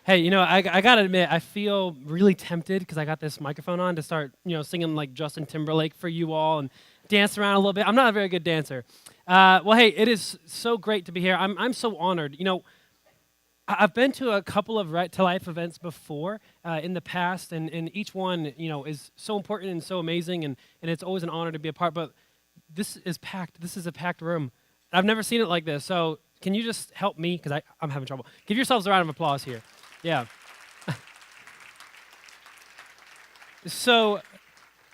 Hey, I gotta admit, I feel really tempted because I got this microphone on to start, singing like Justin Timberlake for you all and dance around a little bit. I'm not a very good dancer. Well, hey, it is so great to be here. I'm so honored. I've been to a couple of Right to Life events before in the past, and each one, is so important and so amazing, and it's always an honor to be a part. But this is packed. This is a packed room. I've never seen it like this. So can you just help me? Because I'm having trouble. Give yourselves a round of applause here. Yeah. So,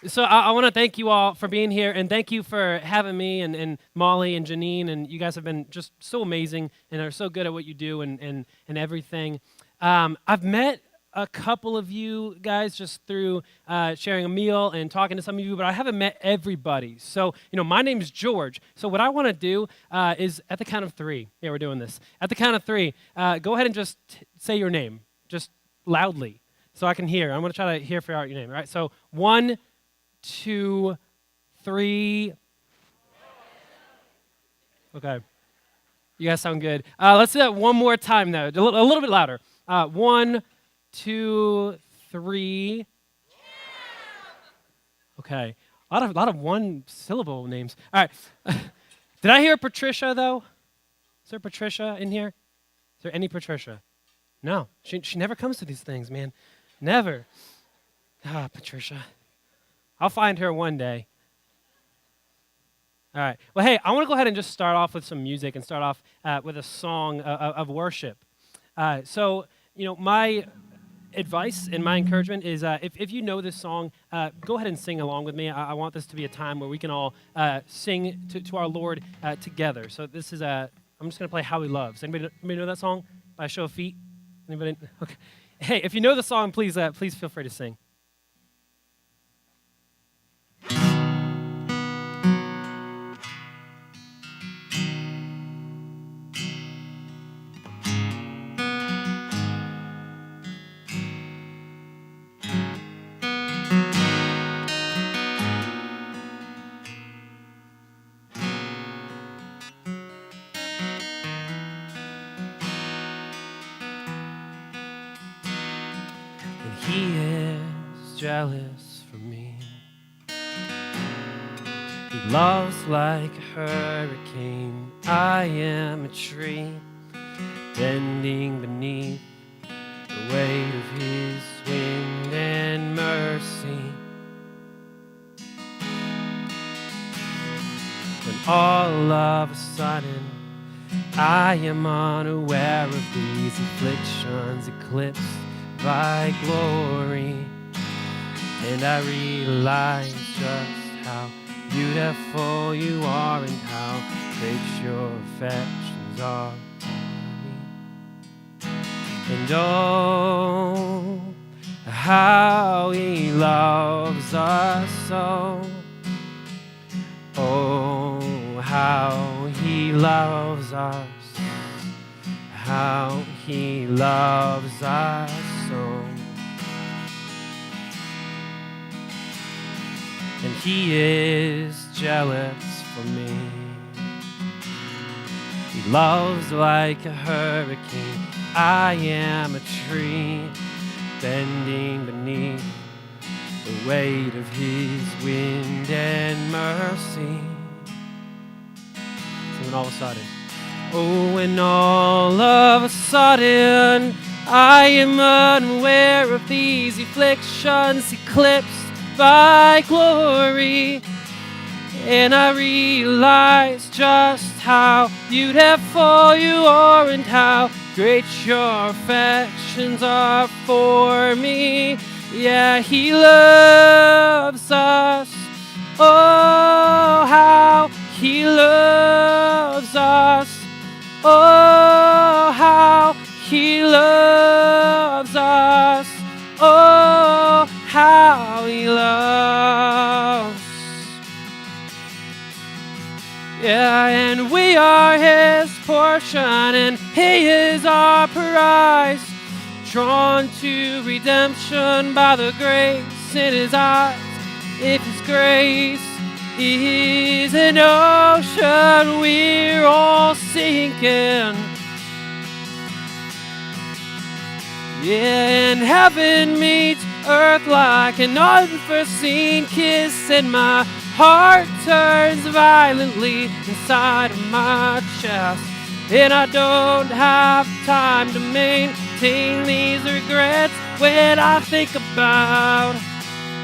so I want to thank you all for being here, and thank you for having me and Molly and Janine, and you guys have been just so amazing and are so good at what you do and everything. I've met a couple of you guys just through sharing a meal and talking to some of you, but I haven't met everybody. So, my name's George. So what I want to do is at the count of three. Yeah, we're doing this. At the count of three, go ahead and just say your name, just loudly, so I can hear. I'm going to try to figure out your name, all right? So 1, 2, 3. Okay. You guys sound good. Let's do that one more time, though. A little bit louder. 1, 2, 3. Okay. A lot of one-syllable names. All right. Did I hear Patricia, though? Is there Patricia in here? Is there any Patricia? No. She never comes to these things, man. Never. Patricia. I'll find her one day. All right. Well, hey, I want to go ahead and just start off with some music and start off with a song of worship. So, my advice and my encouragement is if you know this song, go ahead and sing along with me. I want this to be a time where we can all sing to our Lord together. So this is I'm just going to play How He Loves. Anybody know that song by show of feet? Anybody? Okay. Hey, if you know the song, please feel free to sing. He is jealous for me. He loves like a hurricane. I am a tree bending beneath the weight of his wind and mercy. When all of a sudden I am unaware of these afflictions eclipsed by glory, and I realize just how beautiful you are and how great your affections are for me. And oh, how he loves us so. Oh, how he loves us, how he loves us so. And he is jealous for me. He loves like a hurricane. I am a tree bending beneath the weight of his wind and mercy. So then all of a sudden, oh, and all of a sudden, I am unaware of these afflictions eclipsed by glory, and I realize just how beautiful you are and how great your affections are for me. Yeah, he loves us. Oh, how he loves us. Oh, how he loves us. Oh, how he loves. Yeah, and we are his portion, and he is our prize, drawn to redemption by the grace in his eyes. If his grace is an ocean, we're all sinking. Yeah, and heaven meets earth like an unforeseen kiss, and my heart turns violently inside of my chest. And I don't have time to maintain these regrets when I think about,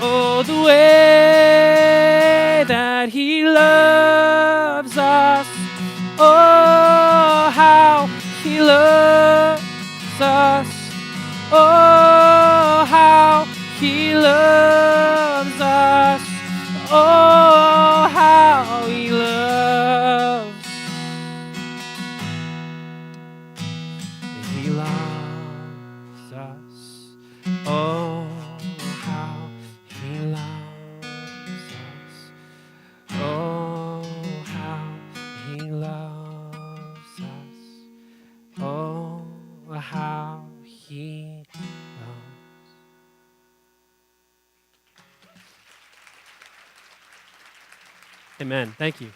oh, the way that he loves us. Oh, how he loves us. Oh, how he loves us. Oh, how he loves. He loves us. Oh, how he loves us. Oh, how he loves us. Oh, how he loves. Amen. Thank you.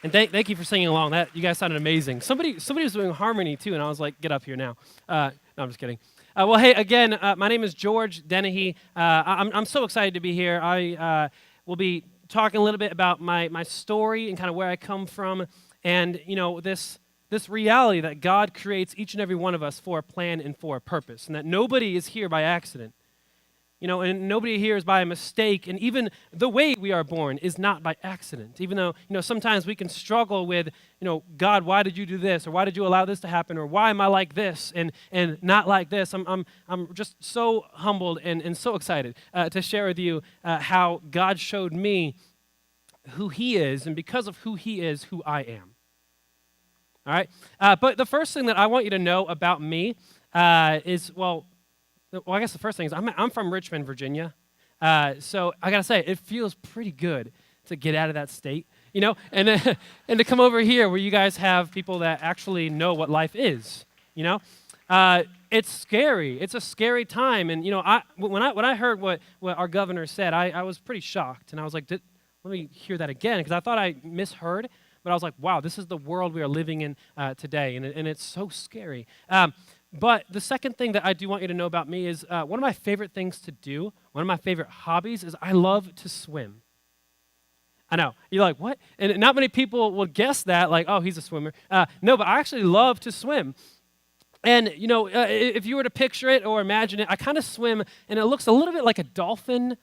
And thank you for singing along. That you guys sounded amazing. Somebody was doing harmony too, and I was like, get up here now. No, I'm just kidding. Well, hey, again, my name is George Dennehy. I'm so excited to be here. I will be talking a little bit about my story and kind of where I come from, and this reality that God creates each and every one of us for a plan and for a purpose, and that nobody is here by accident. And nobody here is by a mistake, and even the way we are born is not by accident. Even though, sometimes we can struggle with, God, why did you do this? Or why did you allow this to happen? Or why am I like this and not like this? I'm just so humbled and so excited to share with you how God showed me who he is, and because of who he is, who I am. All right? But the first thing that I want you to know about me is, I guess the first thing is I'm from Richmond, Virginia. So I got to say, it feels pretty good to get out of that state, and to come over here where you guys have people that actually know what life is, It's scary. It's a scary time. And, when I heard what our governor said, I was pretty shocked. And I was like, let me hear that again, because I thought I misheard. But I was like, wow, this is the world we are living in today, and it's so scary. But the second thing that I do want you to know about me is one of my favorite things to do, one of my favorite hobbies is I love to swim. I know. You're like, what? And not many people will guess that, like, oh, he's a swimmer. No, but I actually love to swim. And, if you were to picture it or imagine it, I kind of swim, and it looks a little bit like a dolphin.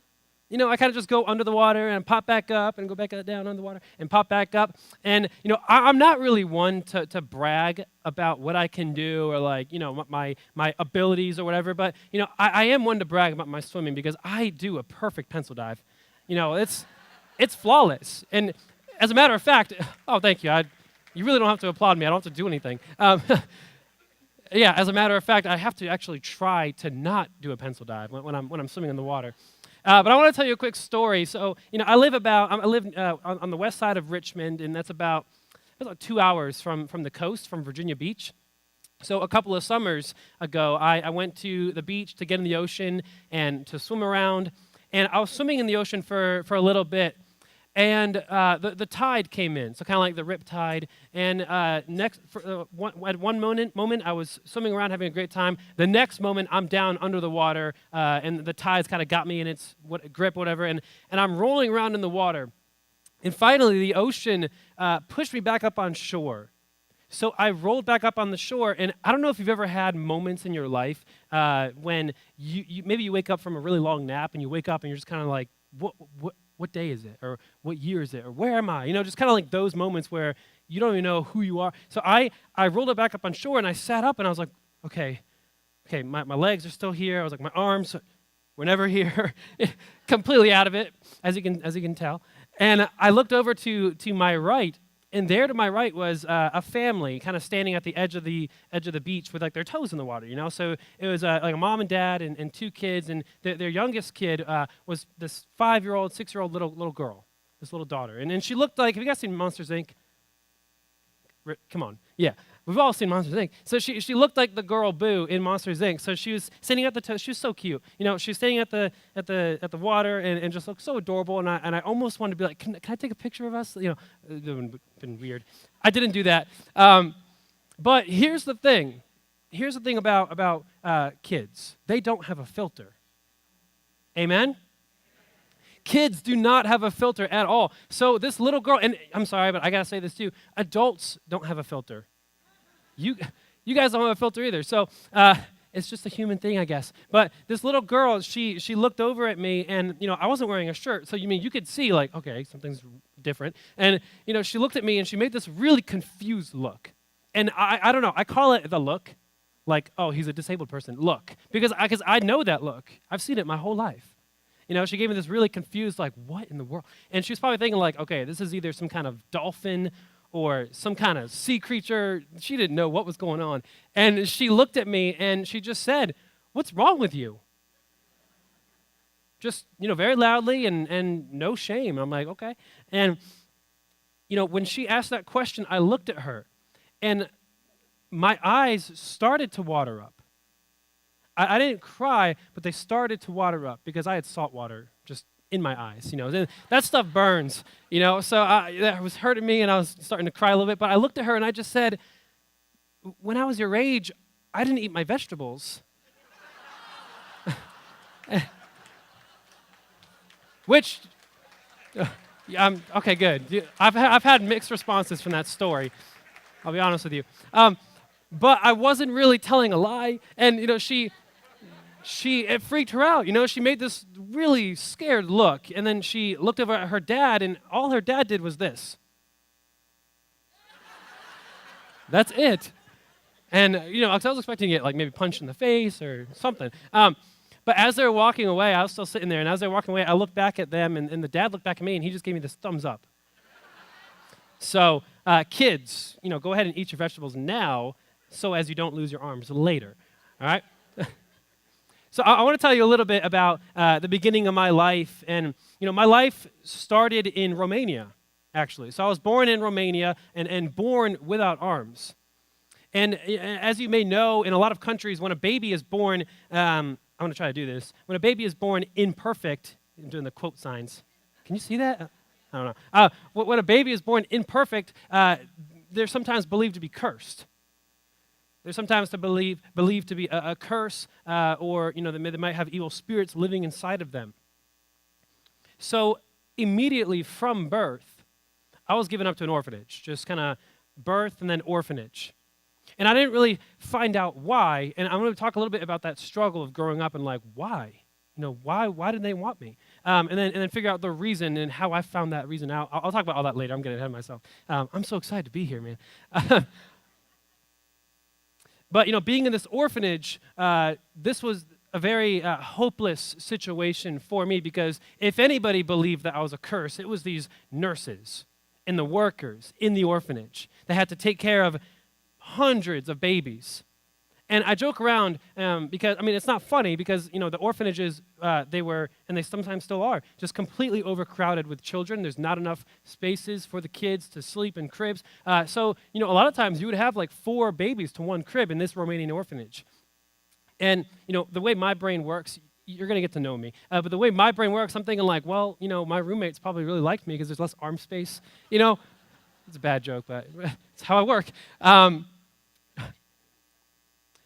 I kind of just go under the water and pop back up and go back down under the water and pop back up. And, I'm not really one to brag about what I can do or my abilities or whatever. But, I am one to brag about my swimming because I do a perfect pencil dive. It's flawless. And as a matter of fact, oh, thank you. You really don't have to applaud me. I don't have to do anything. Yeah, as a matter of fact, I have to actually try to not do a pencil dive when I'm swimming in the water. But I want to tell you a quick story. So, I live on the west side of Richmond, and that's about 2 hours from the coast, from Virginia Beach. So a couple of summers ago, I went to the beach to get in the ocean and to swim around. And I was swimming in the ocean for a little bit. And the tide came in, so kind of like the rip tide. And at one moment, I was swimming around having a great time. The next moment, I'm down under the water, and the tide's kind of got me in its grip, whatever, and I'm rolling around in the water. And finally, the ocean pushed me back up on shore. So I rolled back up on the shore, and I don't know if you've ever had moments in your life when maybe you wake up from a really long nap, and you wake up and you're just kind of like, what day is it? Or what year is it? Or where am I? Just kind of like those moments where you don't even know who you are. So I rolled it back up on shore, and I sat up, and I was like, okay, my legs are still here. I was like, my arms were never here. Completely out of it, as you can tell. And I looked over to my right, and there to my right was a family kind of standing at the edge of the beach with like their toes in the water, So it was like a mom and dad and two kids, and their youngest kid was this 5-year-old, 6-year-old little girl, this little daughter. And she looked like, have you guys seen Monsters, Inc.? Come on. Yeah. We've all seen Monsters, Inc. So she looked like the girl Boo in Monsters, Inc. So she was standing at the toe. She was so cute. She was standing at the water and just looked so adorable. And I almost wanted to be like, can I take a picture of us? It would have been weird. I didn't do that. But here's the thing. here's the thing about kids. They don't have a filter. Amen? Kids do not have a filter at all. So this little girl, and I'm sorry, but I got to say this too. Adults don't have a filter. You guys don't have a filter either. So it's just a human thing, I guess. But this little girl, she looked over at me, and, I wasn't wearing a shirt. So, you could see, like, okay, something's different. And, she looked at me, and she made this really confused look. And I don't know. I call it the look. Like, oh, he's a disabled person. Look. Because I know that look. I've seen it my whole life. She gave me this really confused, like, what in the world? And she was probably thinking, like, okay, this is either some kind of dolphin or some kind of sea creature. She didn't know what was going on. And she looked at me, and she just said, what's wrong with you? Just, very loudly and no shame. I'm like, okay. And, when she asked that question, I looked at her, and my eyes started to water up. I didn't cry, but they started to water up because I had salt water just in my eyes. That stuff burns, so that was hurting me, and I was starting to cry a little bit. But I looked at her, and I just said, when I was your age, I didn't eat my vegetables. Which, okay, good. I've had mixed responses from that story. I'll be honest with you. But I wasn't really telling a lie, and it freaked her out. She made this really scared look, and then she looked over at her dad, and all her dad did was this. That's it. And, I was expecting to get, like, maybe punched in the face or something. But as they were walking away, I was still sitting there, and as they were walking away, I looked back at them, and the dad looked back at me, and he just gave me this thumbs up. So, kids, go ahead and eat your vegetables now so as you don't lose your arms later, all right? So I want to tell you a little bit about the beginning of my life. And, my life started in Romania, actually. So I was born in Romania and born without arms. And as you may know, in a lot of countries, when a baby is born, I'm going to try to do this. When a baby is born imperfect, I'm doing the quote signs. Can you see that? I don't know. When a baby is born imperfect, they're sometimes believed to be cursed. They're sometimes believed to be a curse, or they might have evil spirits living inside of them. So immediately from birth, I was given up to an orphanage, just kind of birth and then orphanage. And I didn't really find out why, and I'm going to talk a little bit about that struggle of growing up and like, why? Why did they want me? And then figure out the reason and how I found that reason out. I'll talk about all that later. I'm getting ahead of myself. I'm so excited to be here, man. But, being in this orphanage, this was a very hopeless situation for me because if anybody believed that I was a curse, it was these nurses and the workers in the orphanage that had to take care of hundreds of babies. And I joke around because, it's not funny because, the orphanages, they were, and they sometimes still are, just completely overcrowded with children. There's not enough spaces for the kids to sleep in cribs. So, a lot of times you would have like 4 babies to one crib in this Romanian orphanage. And, the way my brain works, you're going to get to know me. But the way my brain works, I'm thinking like, well, my roommates probably really liked me because there's less arm space. It's a bad joke, but it's how I work.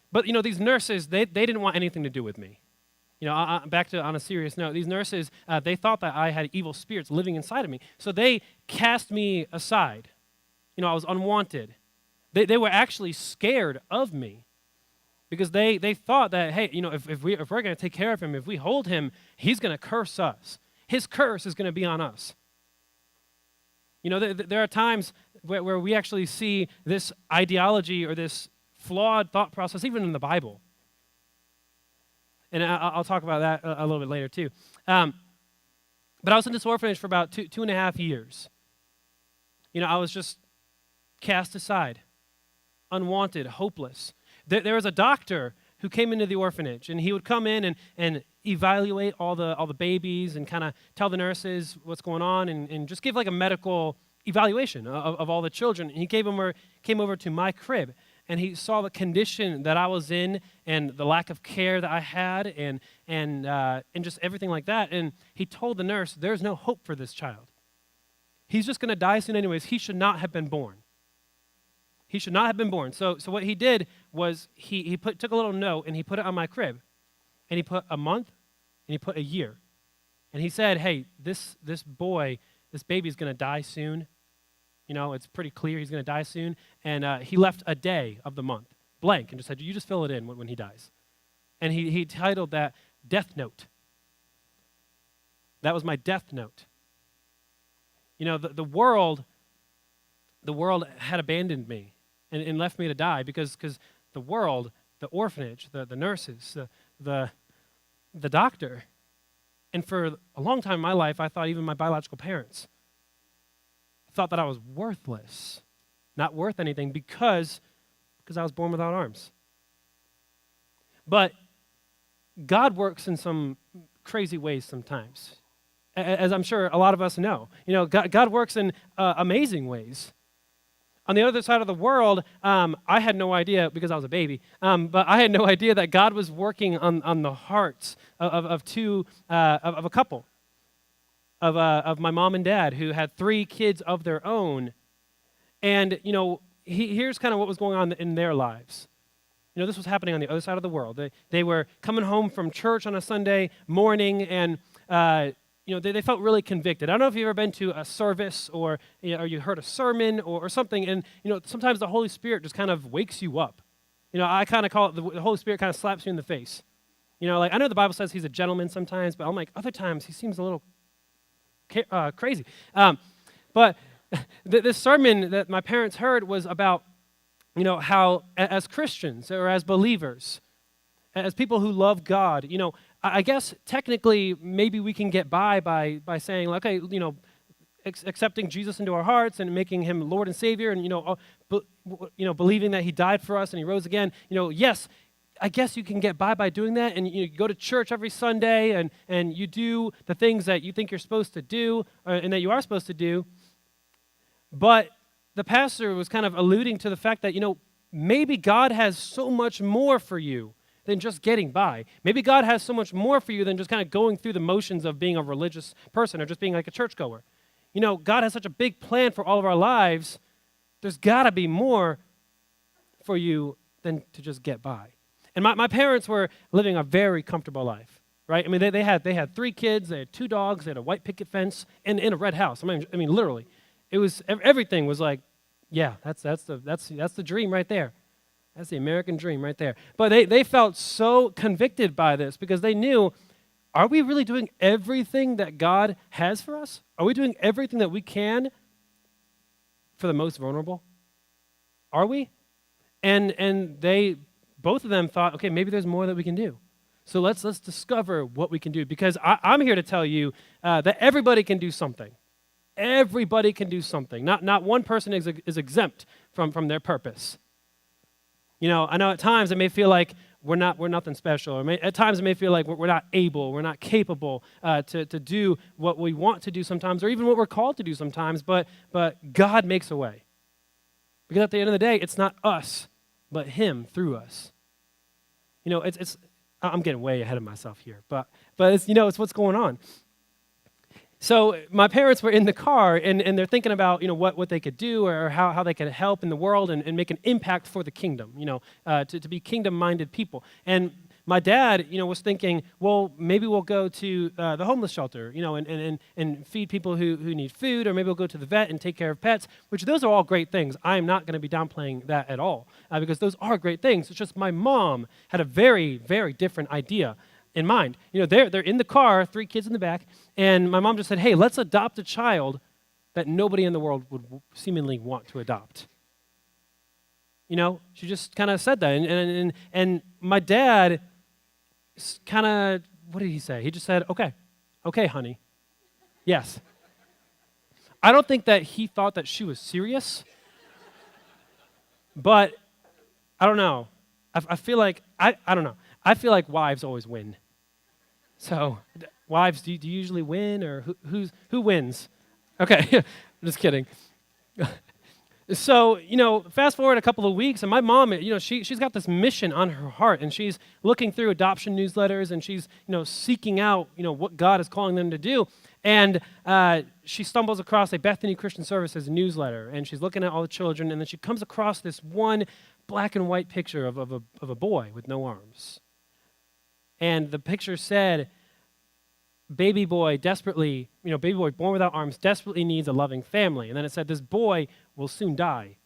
But, these nurses, they didn't want anything to do with me. Back to on a serious note, these nurses, they thought that I had evil spirits living inside of me. So they cast me aside. I was unwanted. They were actually scared of me because they thought that, hey, if we're going to take care of him, if we hold him, he's going to curse us. His curse is going to be on us. There are times where we actually see this ideology or this flawed thought process, even in the Bible. And I'll talk about that a little bit later, too. But I was in this orphanage for about 2.5 years. I was just cast aside, unwanted, hopeless. There was a doctor who came into the orphanage, and he would come in and evaluate all the babies and kind of tell the nurses what's going on and just give like a medical evaluation of all the children. And he came over to my crib, and he saw the condition that I was in and the lack of care that I had and just everything like that. And he told the nurse, there's no hope for this child. He's just going to die soon anyways. He should not have been born. He should not have been born. So what he did was took a little note and he put it on my crib. And he put a month and he put a year. And he said, hey, this baby's going to die soon. You know, it's pretty clear he's going to die soon. And he left a day of the month blank and just said, you just fill it in when he dies. And he titled that Death Note. That was my death note. You know, the world had abandoned me and left me to die because the world, the orphanage, the nurses, the doctor, and for a long time in my life, I thought even my biological parents thought that I was worthless, not worth anything because I was born without arms. But God works in some crazy ways sometimes, as I'm sure a lot of us know. You know, God works in amazing ways. On the other side of the world, I had no idea, because I was a baby, but I had no idea that God was working on the hearts of a couple, of my mom and dad, who had 3 kids of their own. And, you know, here's kind of what was going on in their lives. You know, this was happening on the other side of the world. They were coming home from church on a Sunday morning, and you know, they felt really convicted. I don't know if you've ever been to a service or you heard a sermon or something, and you know, sometimes the Holy Spirit just kind of wakes you up. You know, I kind of call it the Holy Spirit kind of slaps you in the face. You know, like I know the Bible says he's a gentleman sometimes, but I'm like, other times he seems a little crazy. But this sermon that my parents heard was about, you know, how as Christians or as believers, as people who love God, you know, I guess technically maybe we can get by saying, okay, you know, accepting Jesus into our hearts and making him Lord and Savior, and believing that he died for us and he rose again. You know, yes, I guess you can get by doing that, and you go to church every Sunday and you do the things that you think you're supposed to do and that you are supposed to do. But the pastor was kind of alluding to the fact that, you know, maybe God has so much more for you than just getting by. Maybe God has so much more for you than just kind of going through the motions of being a religious person or just being like a churchgoer. You know, God has such a big plan for all of our lives. There's got to be more for you than to just get by. And my parents were living a very comfortable life, right? I mean, they had 3 kids, they had 2 dogs, they had a white picket fence, and in a red house. I mean, literally, it was everything was like, yeah, that's the dream right there. That's the American dream right there. But they felt so convicted by this because they knew, are we really doing everything that God has for us? Are we doing everything that we can for the most vulnerable? Are we? And both of them thought, okay, maybe there's more that we can do. So let's discover what we can do, because I'm here to tell you that everybody can do something. Everybody can do something. Not one person is exempt from their purpose. You know, I know at times it may feel like we're nothing special. Or at times it may feel like we're not able, we're not capable to do what we want to do sometimes, or even what we're called to do sometimes. But God makes a way, because at the end of the day, it's not us, but Him through us. You know, I'm getting way ahead of myself here, but it's, you know, it's what's going on. So my parents were in the car, and they're thinking about, you know, what they could do or how they could help in the world and make an impact for the kingdom, you know, to be kingdom-minded people. And my dad, you know, was thinking, well, maybe we'll go to the homeless shelter, you know, and feed people who need food, or maybe we'll go to the vet and take care of pets, which those are all great things. I am not going to be downplaying that at all, because those are great things. It's just my mom had a very, very different idea in mind. You know, they're in the car, 3 kids in the back, and my mom just said, hey, let's adopt a child that nobody in the world would seemingly want to adopt. You know, she just kind of said that, and my dad kind of, what did he say? He just said, okay, honey, yes. I don't think that he thought that she was serious, but I don't know. I feel like, I don't know. I feel like wives always win. So, wives, do you usually win, or who wins? Okay, I'm just kidding. So, fast forward a couple of weeks, and my mom, she's got this mission on her heart, and she's looking through adoption newsletters, and she's, seeking out, what God is calling them to do. And she stumbles across a Bethany Christian Services newsletter, and she's looking at all the children, and then she comes across this one black and white picture of a boy with no arms. And the picture said, baby boy baby boy born without arms desperately needs a loving family. And then it said, this boy will soon die, ...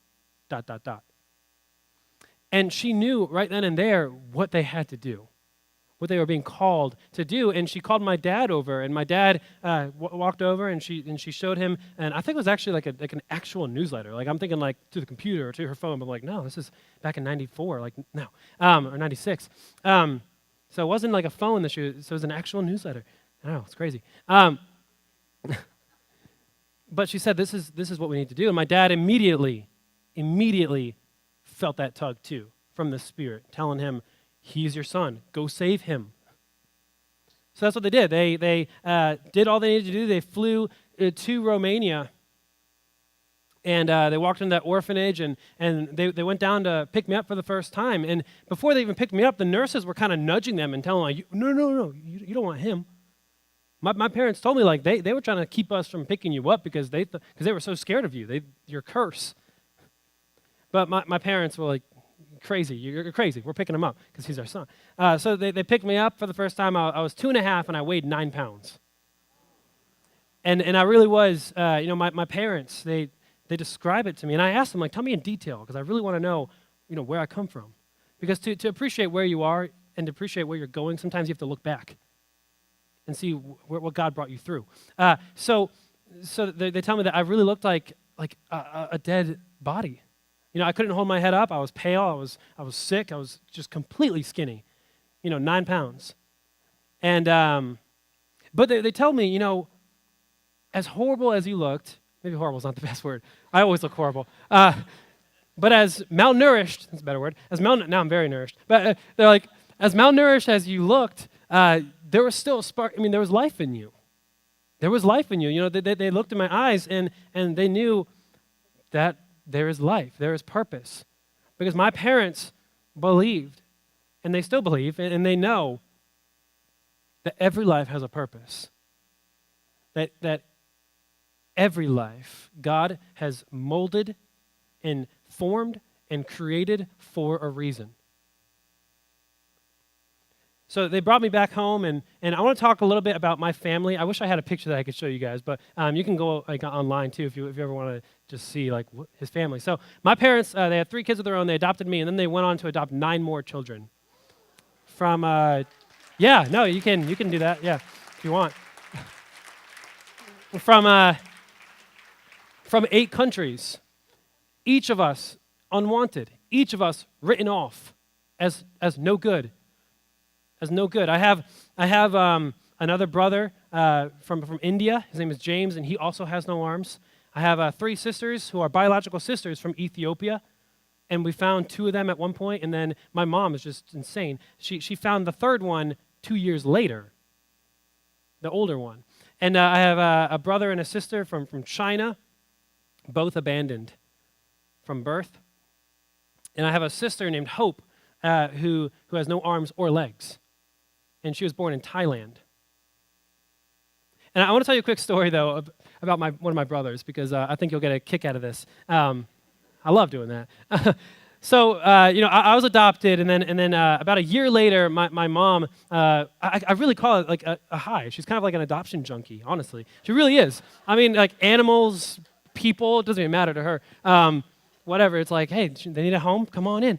And she knew right then and there what they had to do, what they were being called to do. And she called my dad over, and my dad walked over, and she showed him, and I think it was actually like an actual newsletter. Like I'm thinking like to the computer or to her phone, but like, no, this is back in 94, like no, or 96. So it wasn't like a phone so it was an actual newsletter. I know, it's crazy. But she said, this is what we need to do. And my dad immediately felt that tug too from the Spirit, telling him, he's your son. Go save him. So that's what they did. They did all they needed to do. They flew to Romania, and they walked into that orphanage, and they went down to pick me up for the first time. And before they even picked me up, the nurses were kind of nudging them and telling them, like, no, you don't want him. My parents told me like they were trying to keep us from picking you up because they were so scared of you. Your curse. But my parents were like, crazy. You're crazy. We're picking him up because he's our son. So they picked me up for the first time. I was 2.5 and I weighed 9 pounds. And I really was. My parents they describe it to me, and I asked them like, tell me in detail because I really want to know where I come from, because to appreciate where you are and to appreciate where you're going, sometimes you have to look back and see what God brought you through. So they tell me that I really looked like a dead body. I couldn't hold my head up. I was pale. I was sick. I was just completely skinny. 9 pounds. And but they tell me, as horrible as you looked, maybe horrible is not the best word. I always look horrible. But as malnourished, that's a better word. Now I'm very nourished. But they're like, as malnourished as you looked, there was still a spark. There was life in you. There was life in you. They looked in my eyes and they knew that there is life, there is purpose. Because my parents believed, and they still believe, and they know that every life has a purpose. That every life God has molded and formed and created for a reason. So they brought me back home, and I want to talk a little bit about my family. I wish I had a picture that I could show you guys, but you can go online too if you ever want to just see his family. So my parents, they had 3 kids of their own. They adopted me, and then they went on to adopt 9 more children. From you can do that, if you want. From 8 countries, each of us unwanted, each of us written off as no good. I have another brother from India. His name is James, and he also has no arms. I have 3 sisters who are biological sisters from Ethiopia, and we found 2 of them at one point, and then my mom is just insane. She found the 3rd one 2 years later, the older one. And I have a brother and a sister from China, both abandoned from birth. And I have a sister named Hope who has no arms or legs. And she was born in Thailand. And I want to tell you a quick story, though, about one of my brothers, because I think you'll get a kick out of this. I love doing that. So, I was adopted, and then about a year later, my mom, I really call it like a high. She's kind of like an adoption junkie, honestly. She really is. Like animals, people, it doesn't even matter to her. Whatever, it's like, hey, they need a home? Come on in.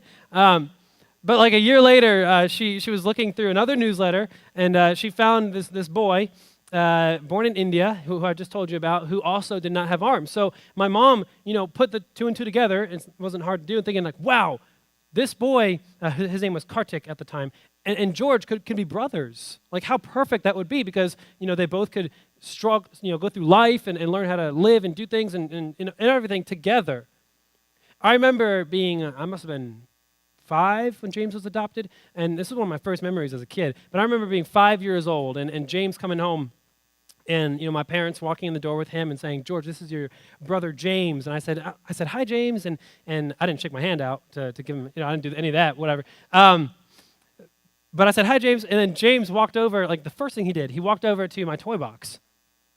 But like a year later, she was looking through another newsletter, and she found this boy born in India, who I just told you about, who also did not have arms. So my mom, put the 2 and 2 together. It wasn't hard to do, and thinking like, wow, this boy, his name was Kartik at the time, and George could be brothers. Like how perfect that would be, because they both could struggle, go through life and learn how to live and do things and everything together. I remember I must have been 5 when James was adopted, and this is one of my first memories as a kid, but I remember being 5 years old and James coming home And my parents walking in the door with him and saying, "George, this is your brother James." And I said, "Hi, James," and I didn't shake my hand out to give him, I didn't do any of that, whatever. But I said, "Hi, James," and then James walked over. Like the first thing he did, he walked over to my toy box.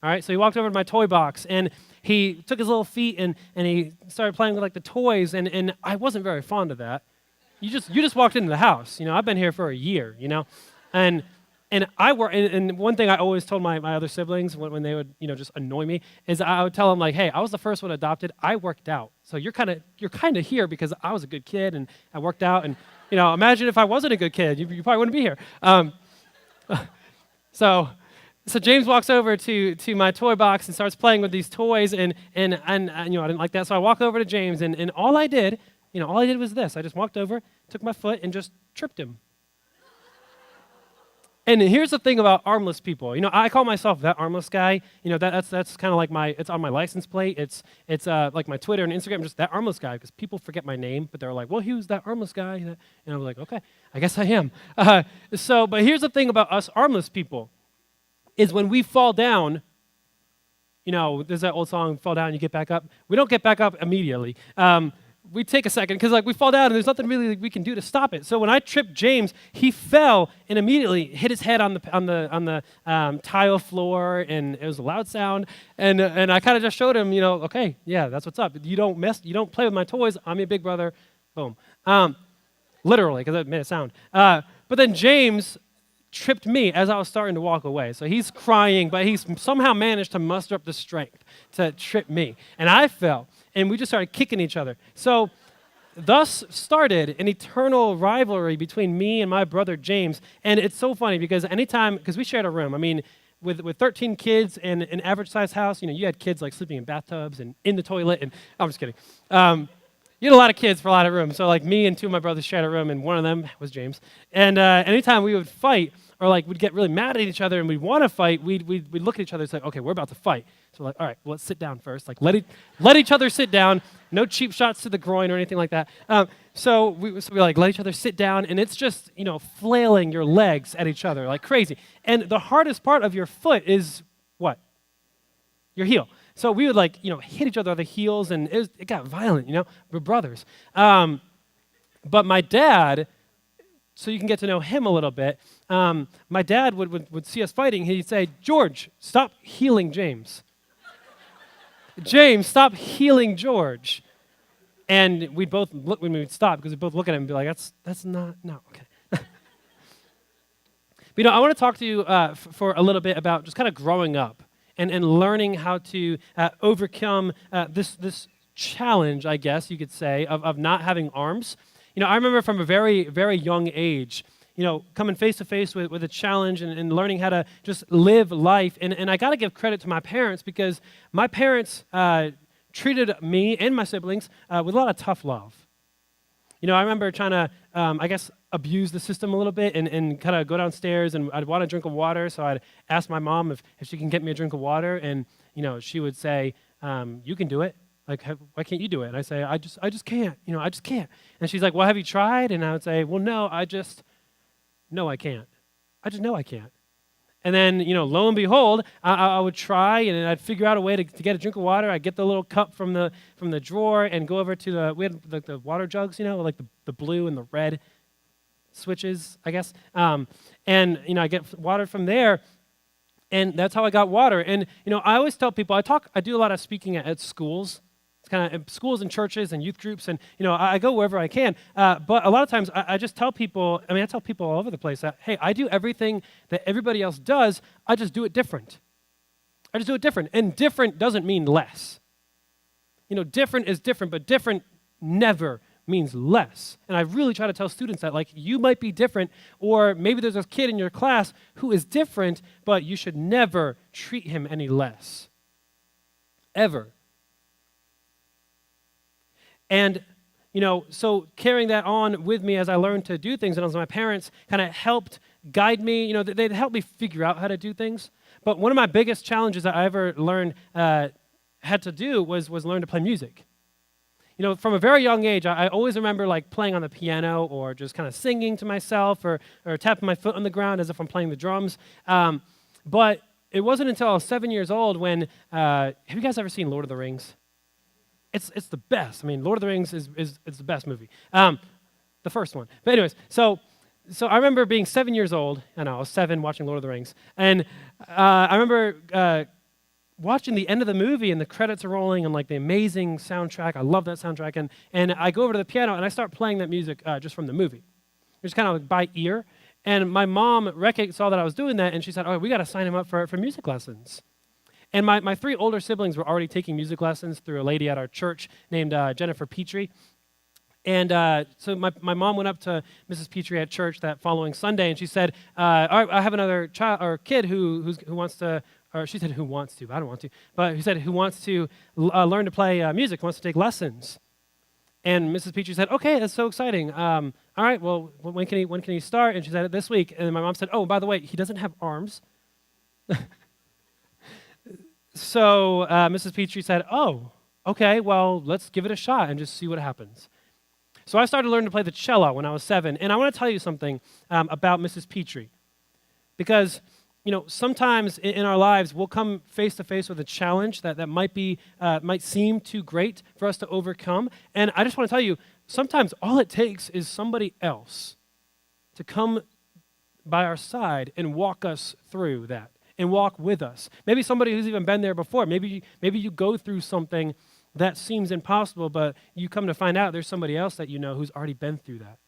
All right, so he walked over to my toy box and he took his little feet and he started playing with like the toys, and I wasn't very fond of that. You just walked into the house. I've been here for a year. And I work. And one thing I always told my other siblings when they would just annoy me is I would tell them like, "Hey, I was the first one adopted. I worked out, so you're kind of here because I was a good kid and I worked out. And imagine if I wasn't a good kid, you probably wouldn't be here." So James walks over to my toy box and starts playing with these toys, and I didn't like that, so I walk over to James, and all I did was this. I just walked over, took my foot, and just tripped him. And here's the thing about armless people. I call myself that armless guy. That's kind of like it's on my license plate. It's like my Twitter and Instagram, just that armless guy, because people forget my name, but they're like, "Well, he was that armless guy," and I was like, "Okay, I guess I am." But here's the thing about us armless people. Is when we fall down, there's that old song, "Fall down, you get back up." We don't get back up immediately. We take a second because we fall down and there's nothing really we can do to stop it. So when I tripped James, he fell and immediately hit his head on the tile floor, and it was a loud sound. And I kind of just showed him, okay, yeah, that's what's up. You don't play with my toys. I'm your big brother. Boom. Literally, because it made a sound. But then James tripped me as I was starting to walk away. So he's crying, but he's somehow managed to muster up the strength to trip me. And I fell, and we just started kicking each other. So thus started an eternal rivalry between me and my brother James. And it's so funny because because we shared a room. I mean, with 13 kids and an average-sized house, you had kids like sleeping in bathtubs and in the toilet. And I'm just kidding. You had a lot of kids for a lot of room. So like me and two of my brothers shared a room, and one of them was James. And anytime we would fight, or like we'd get really mad at each other and we'd want to fight, we'd look at each other and say, "Okay, we're about to fight." So we're like, "All right, well, let's sit down first." Like let each other sit down. No cheap shots to the groin or anything like that. So we like let each other sit down, and it's just flailing your legs at each other like crazy. And the hardest part of your foot is what? Your heel. So we would hit each other with the heels, and it got violent. We're brothers. But my dad, so you can get to know him a little bit. My dad would see us fighting. He'd say, "George, stop healing James. James, stop healing George." And we'd both look when we'd stop because we'd both look at him and be like, "That's not okay." But I want to talk to you for a little bit about just kind of growing up and learning how to overcome this challenge, I guess you could say, of not having arms. I remember from a very, very young age, coming face to face with a challenge and learning how to just live life. And I got to give credit to my parents because my parents treated me and my siblings with a lot of tough love. I remember trying to, abuse the system a little bit and kind of go downstairs, and I'd want a drink of water, so I'd ask my mom if she can get me a drink of water, and, she would say, "You can do it. Like, why can't you do it?" And I say, I just can't. I just can't. And she's like, "Well, have you tried?" And I would say, "Well, no, I can't. I just know I can't." And then, lo and behold, I would try, and I'd figure out a way to get a drink of water. I'd get the little cup from the drawer and go over to we had the water jugs, like the blue and the red switches, I guess. And, I get water from there, and that's how I got water. And, I always tell people, I do a lot of speaking at schools. It's kind of schools and churches and youth groups, and I go wherever I can. But a lot of times I just tell people, I tell people all over the place that, hey, I do everything that everybody else does, I just do it different. I just do it different. And different doesn't mean less. Different is different, but different never means less. And I really try to tell students that, you might be different, or maybe there's a kid in your class who is different, but you should never treat him any less. Ever. And, so carrying that on with me as I learned to do things, and as my parents kind of helped guide me, they'd help me figure out how to do things. But one of my biggest challenges that I ever learned, had to do was learn to play music. From a very young age, I always remember playing on the piano or just kind of singing to myself or tapping my foot on the ground as if I'm playing the drums. But it wasn't until I was 7 years old when, have you guys ever seen Lord of the Rings? It's the best. I mean, Lord of the Rings is the best movie. The first one. But anyways, so I remember being 7 years old. I know, I was 7 watching Lord of the Rings. And I remember watching the end of the movie and the credits are rolling and like the amazing soundtrack. I love that soundtrack. And I go over to the piano and I start playing that music just from the movie. Just kind of like by ear. And my mom saw that I was doing that and she said, oh, we got to sign him up for music lessons. And my 3 older siblings were already taking music lessons through a lady at our church named Jennifer Petrie. And so my mom went up to Mrs. Petrie at church that following Sunday, and she said, all right, I have another child or kid who wants to, or she said who wants to, but I don't want to, but who said who wants to learn to play music, wants to take lessons. And Mrs. Petrie said, okay, that's so exciting. All right, well, when can he start? And she said, this week. And my mom said, oh, by the way, he doesn't have arms. So Mrs. Petrie said, oh, okay, well, let's give it a shot and just see what happens. So I started learning to play the cello when I was 7. And I want to tell you something about Mrs. Petrie. Because, sometimes in our lives, we'll come face to face with a challenge that might seem too great for us to overcome. And I just want to tell you, sometimes all it takes is somebody else to come by our side and walk us through that. And walk with us. Maybe somebody who's even been there before. Maybe you go through something that seems impossible, but you come to find out there's somebody else that you know who's already been through that.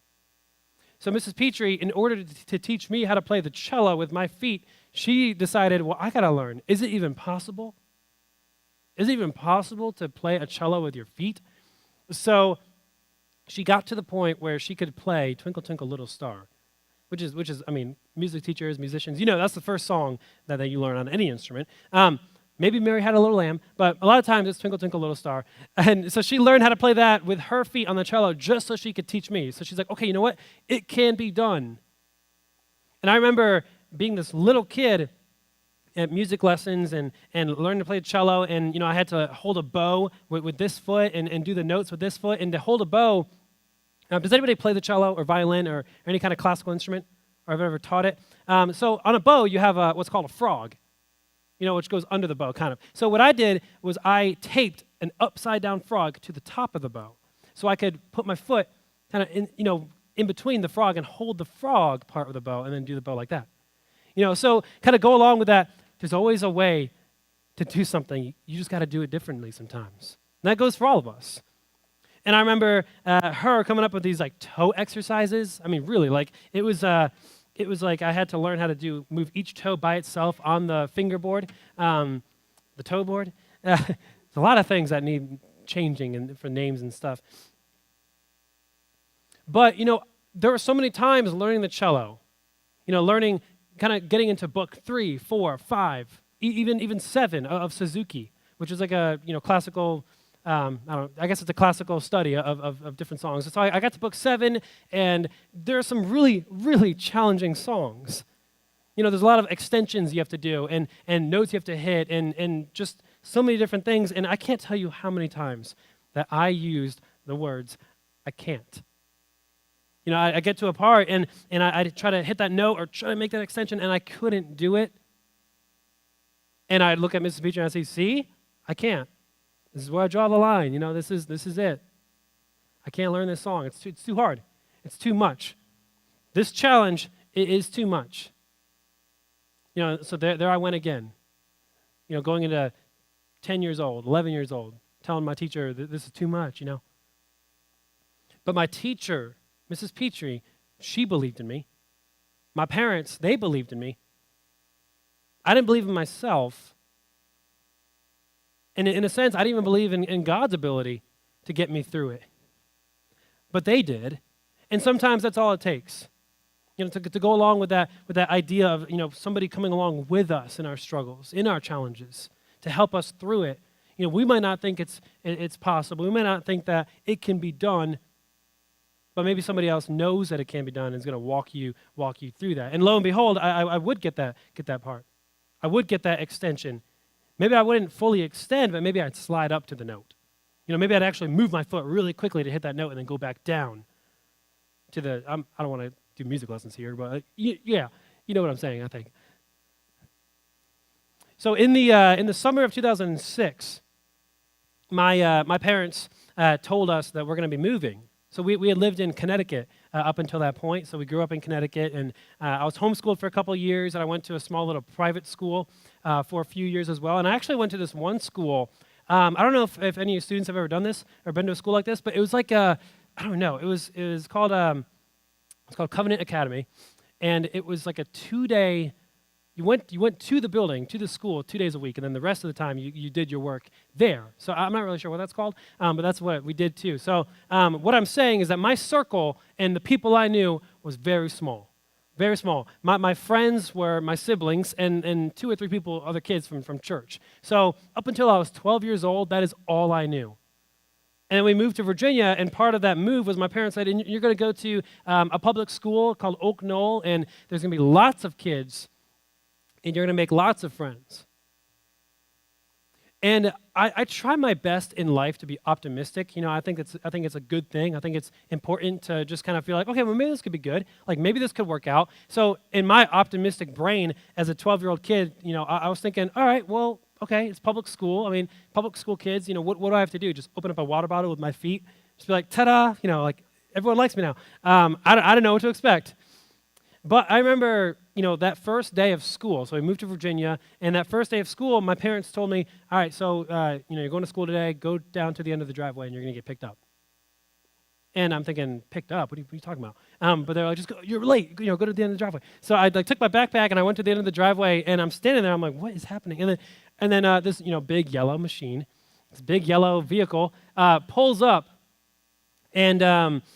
So Mrs. Petrie, in order to teach me how to play the cello with my feet, she decided, well, I got to learn. Is it even possible? Is it even possible to play a cello with your feet? So she got to the point where she could play Twinkle, Twinkle, Little Star. Which is, I mean, music teachers, musicians, that's the first song that you learn on any instrument. Maybe Mary Had a Little Lamb, but a lot of times it's Twinkle, Twinkle, Little Star. And so she learned how to play that with her feet on the cello just so she could teach me. So she's like, okay, you know what? It can be done. And I remember being this little kid at music lessons and learning to play cello, and, I had to hold a bow with this foot and do the notes with this foot. And to hold a bow, does anybody play the cello or violin or any kind of classical instrument, or have ever taught it? So on a bow, you have what's called a frog, which goes under the bow, kind of. So what I did was I taped an upside-down frog to the top of the bow, so I could put my foot kind of in between the frog and hold the frog part of the bow, and then do the bow like that. So kind of go along with that. There's always a way to do something. You just got to do it differently sometimes. And that goes for all of us. And I remember her coming up with these like toe exercises. I mean, really, like it was like I had to learn how to move each toe by itself on the fingerboard, the toe board. There's a lot of things that need changing and for names and stuff. But there were so many times learning the cello, learning, kind of getting into book 3, 4, 5, even 7 of Suzuki, which is like a classical. I guess it's a classical study of different songs. So I got to book 7, and there are some really, really challenging songs. There's a lot of extensions you have to do, and notes you have to hit, and just so many different things. And I can't tell you how many times that I used the words, I can't. I get to a part, and I try to hit that note or try to make that extension, and I couldn't do it. And I'd look at Mrs. Petrie and I'd say, see, I can't. This is where I draw the line. This is it. I can't learn this song. It's too hard. It's too much. This challenge is too much. So there I went again. Going into 10 years old, 11 years old, telling my teacher that this is too much, But my teacher, Mrs. Petrie, she believed in me. My parents, they believed in me. I didn't believe in myself. And in a sense, I didn't even believe in God's ability to get me through it. But they did. And sometimes that's all it takes. To go along with that idea of, somebody coming along with us in our struggles, in our challenges, to help us through it. We might not think it's possible. We might not think that it can be done, but maybe somebody else knows that it can be done and is going to walk you through that. And lo and behold, I would get that part. I would get that extension. Maybe I wouldn't fully extend, but maybe I'd slide up to the note. Maybe I'd actually move my foot really quickly to hit that note and then go back down to the, I don't want to do music lessons here, but yeah, you know what I'm saying, I think. So in the summer of 2006, my parents told us that we're going to be moving. So we had lived in Connecticut up until that point. So we grew up in Connecticut, and I was homeschooled for a couple of years, and I went to a small little private school for a few years as well. And I actually went to this one school. I don't know if any of you students have ever done this or been to a school like this, but it was like I don't know. It was called it's called Covenant Academy, and it was like a 2-day. You went to the building, to the school 2 days a week, and then the rest of the time you did your work there. So I'm not really sure what that's called, but that's what we did too. So what I'm saying is that my circle and the people I knew was very small, very small. My friends were my siblings and 2 or 3 people, other kids from church. So up until I was 12 years old, that is all I knew. And then we moved to Virginia, and part of that move was my parents said, you're going to go to a public school called Oak Knoll, and there's going to be lots of kids, and you're going to make lots of friends. And I try my best in life to be optimistic. You know, I think it's a good thing. I think it's important to just kind of feel like, okay, well, maybe this could be good. Like, maybe this could work out. So in my optimistic brain as a 12-year-old kid, you know, I was thinking, all right, well, okay, it's public school. I mean, public school kids, you know, what do I have to do? Just open up a water bottle with my feet? Just be like, ta-da, you know, like, everyone likes me now. I don't know what to expect. But I remember, you know, that first day of school. So we moved to Virginia, and that first day of school, my parents told me, all right, so, you know, you're going to school today, go down to the end of the driveway, and you're going to get picked up. And I'm thinking, picked up? What are you talking about? But they're like, just go, you're late, you know, go to the end of the driveway. So I took my backpack, and I went to the end of the driveway, and I'm standing there, I'm like, what is happening? And then this, you know, big yellow machine, this big yellow vehicle pulls up, and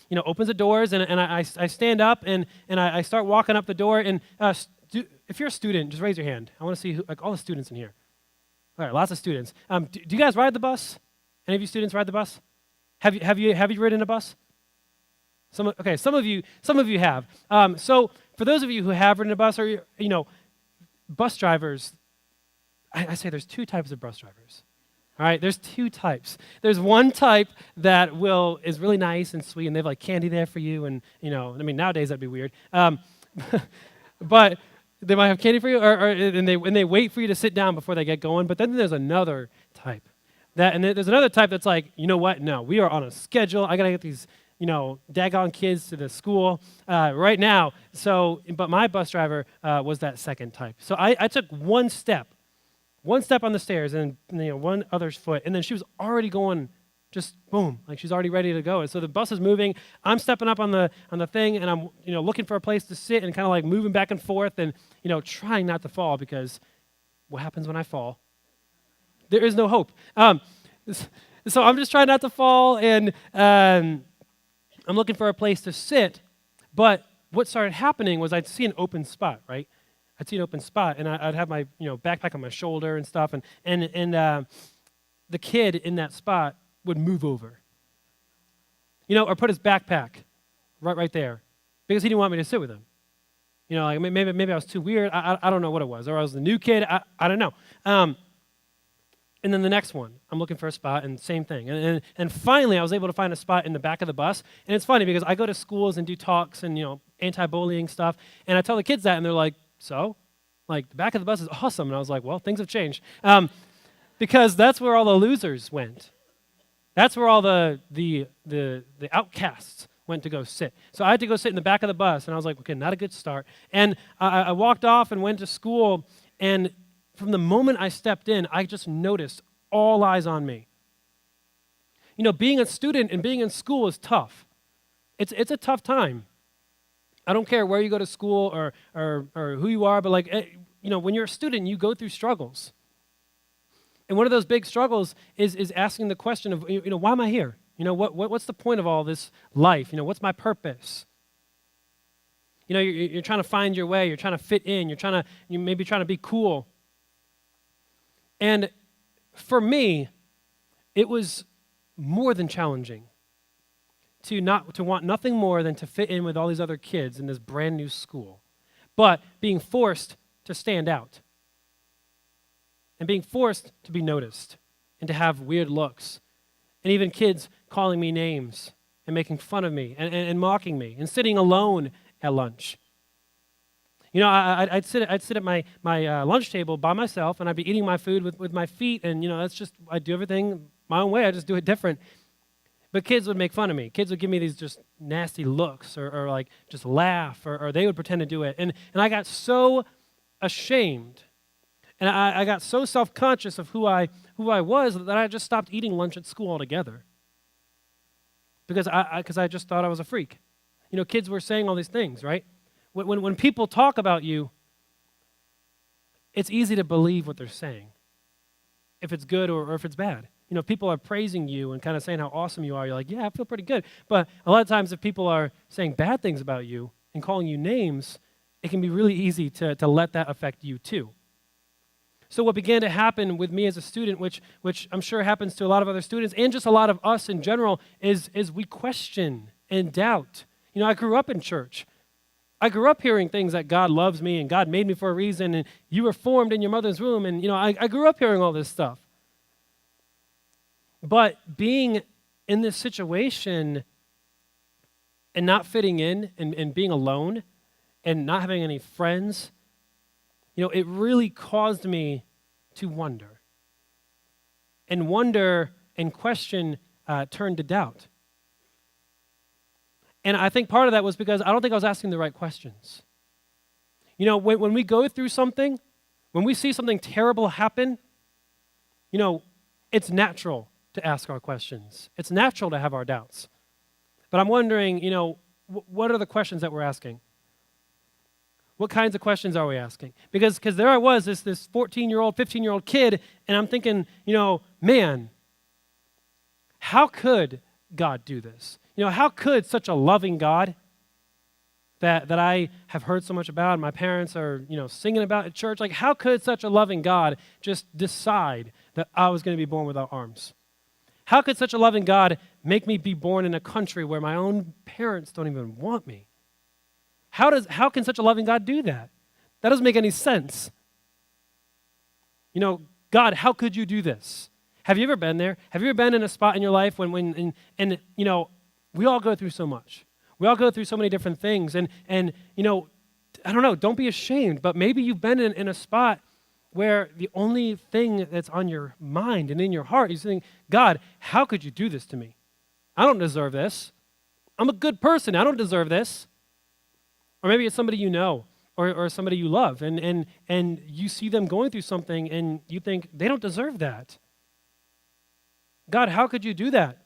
you know, opens the doors, and I stand up, and I start walking up the door. And if you're a student, just raise your hand. I want to see like all the students in here. All right, lots of students. Do you guys ride the bus? Any of you students ride the bus? Have you ridden a bus? Some of you have. So for those of you who have ridden a bus, or you know, bus drivers, I say there's 2 types of bus drivers. All right, there's 2 types. There's one type that is really nice and sweet, and they have like candy there for you, and you know, I mean, nowadays that'd be weird. But they might have candy for you, and they wait for you to sit down before they get going. But then there's another type, there's another type that's like, you know what? No, we are on a schedule. I gotta get these, you know, daggone kids to the school right now. So, but my bus driver was that second type. So I took one step on the stairs, and you know, one other's foot, and then she was already going, just boom, like she's already ready to go. And so the bus is moving. I'm stepping up on the thing, and I'm, you know, looking for a place to sit, and kind of like moving back and forth, and you know, trying not to fall, because what happens when I fall? There is no hope. So I'm just trying not to fall, and I'm looking for a place to sit. But what started happening was I'd see an open spot, right? I'd see an open spot, and I'd have my, you know, backpack on my shoulder and stuff, and the kid in that spot would move over, you know, or put his backpack right there, because he didn't want me to sit with him. You know, like maybe I was too weird. I don't know what it was, or I was the new kid. I don't know. And then the next one, I'm looking for a spot, and same thing. And finally, I was able to find a spot in the back of the bus. And it's funny because I go to schools and do talks and, you know, anti-bullying stuff, and I tell the kids that, and they're like, so? Like, the back of the bus is awesome. And I was like, well, things have changed. Because that's where all the losers went. That's where all the outcasts went to go sit. So I had to go sit in the back of the bus, and I was like, okay, not a good start. And I walked off and went to school, and from the moment I stepped in, I just noticed all eyes on me. You know, being a student and being in school is tough. It's a tough time. I don't care where you go to school or who you are, but like, you know, when you're a student, you go through struggles. And one of those big struggles is asking the question of, you know, why am I here? You know, what's the point of all this life? You know, what's my purpose? You know, you're trying to find your way. You're trying to fit in. You're maybe trying to be cool. And for me, it was more than challenging to want nothing more than to fit in with all these other kids in this brand new school, but being forced to stand out and being forced to be noticed and to have weird looks, and even kids calling me names and making fun of me and mocking me, and sitting alone at lunch. I'd sit at my lunch table by myself, and I'd be eating my food with my feet, and that's just I do everything my own way. I just do it different. But kids would make fun of me. Kids would give me these just nasty looks, or like just laugh, or they would pretend to do it, and I got so ashamed, and I got so self-conscious of who I was that I just stopped eating lunch at school altogether. Because I just thought I was a freak. Kids were saying all these things, right? When people talk about you, it's easy to believe what they're saying, if it's good or if it's bad. If people are praising you and kind of saying how awesome you are, you're like, yeah, I feel pretty good. But a lot of times if people are saying bad things about you and calling you names, it can be really easy to let that affect you too. So what began to happen with me as a student, which I'm sure happens to a lot of other students and just a lot of us in general, is we question and doubt. I grew up in church. I grew up hearing things that God loves me and God made me for a reason and you were formed in your mother's womb, and I grew up hearing all this stuff. But being in this situation and not fitting in and being alone and not having any friends, it really caused me to wonder. And wonder and question turned to doubt. And I think part of that was because I don't think I was asking the right questions. When we go through something, when we see something terrible happen, it's natural to ask our questions. It's natural to have our doubts. But I'm wondering, what are the questions that we're asking? What kinds of questions are we asking? Because there I was, this 14-year-old, 15-year-old kid, and I'm thinking, man, how could God do this? How could such a loving God that I have heard so much about, and my parents are, singing about at church, like how could such a loving God just decide that I was going to be born without arms? How could such a loving God make me be born in a country where my own parents don't even want me? How can such a loving God do that? That doesn't make any sense. God, how could you do this? Have you ever been there? Have you ever been in a spot in your life when we all go through so much. We all go through so many different things, and I don't know, don't be ashamed, but maybe you've been in a spot where the only thing that's on your mind and in your heart is saying, God, how could you do this to me? I don't deserve this. I'm a good person. I don't deserve this. Or maybe it's somebody you know or somebody you love, and you see them going through something, and you think, they don't deserve that. God, how could you do that?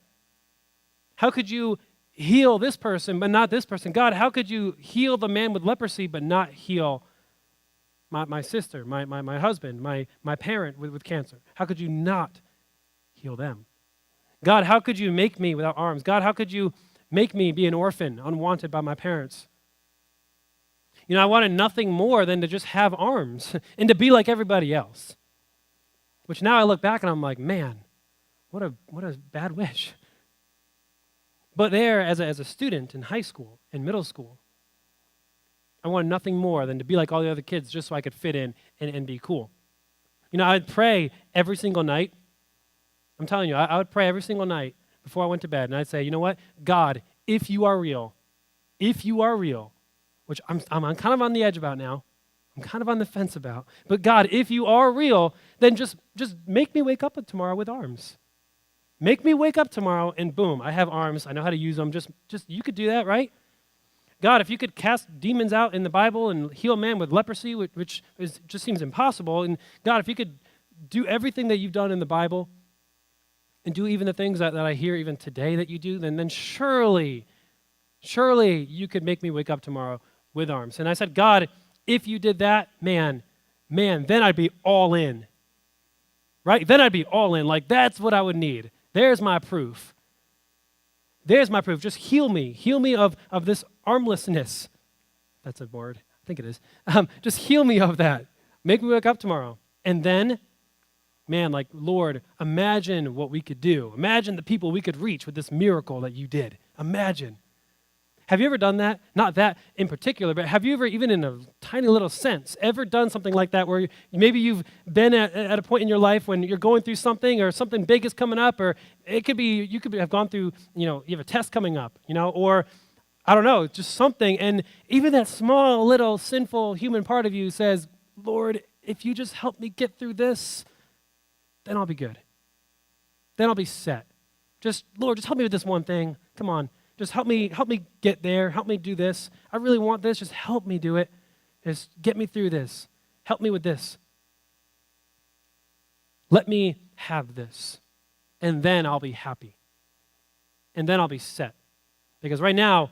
How could you heal this person but not this person? God, how could you heal the man with leprosy but not heal my sister, my husband, my parent with cancer? How could you not heal them? God, how could you make me without arms? God, how could you make me be an orphan, unwanted by my parents? I wanted nothing more than to just have arms and to be like everybody else. Which now I look back and I'm like, man, what a bad wish. But there, as a student in high school, in middle school, I wanted nothing more than to be like all the other kids just so I could fit in and be cool. I'd pray every single night. I'm telling you, I would pray every single night before I went to bed, and I'd say, you know what? God, if you are real, which I'm kind of on the edge about now, I'm kind of on the fence about, but God, if you are real, then just make me wake up tomorrow with arms. Make me wake up tomorrow and boom, I have arms. I know how to use them. Just you could do that, right? God, if you could cast demons out in the Bible and heal a man with leprosy, which just seems impossible, and God, if you could do everything that you've done in the Bible and do even the things that I hear even today that you do, then surely you could make me wake up tomorrow with arms. And I said, God, if you did that, man, then I'd be all in. Right? Then I'd be all in. Like, that's what I would need. There's my proof. Just heal me. Heal me of this armlessness. That's a word. I think it is. Just heal me of that. Make me wake up tomorrow. And then, man, like, Lord, imagine what we could do. Imagine the people we could reach with this miracle that you did. Imagine. Have you ever done that? Not that in particular, but have you ever, even in a tiny little sense, ever done something like that where maybe you've been at a point in your life when you're going through something or something big is coming up, or it could be, you could have gone through, you have a test coming up, or I don't know, just something. And even that small, little, sinful human part of you says, Lord, if you just help me get through this, then I'll be good. Then I'll be set. Lord, just help me with this one thing. Come on. Just help me get there. Help me do this. I really want this. Just help me do it. Just get me through this. Help me with this. Let me have this. And then I'll be happy. And then I'll be set. Because right now,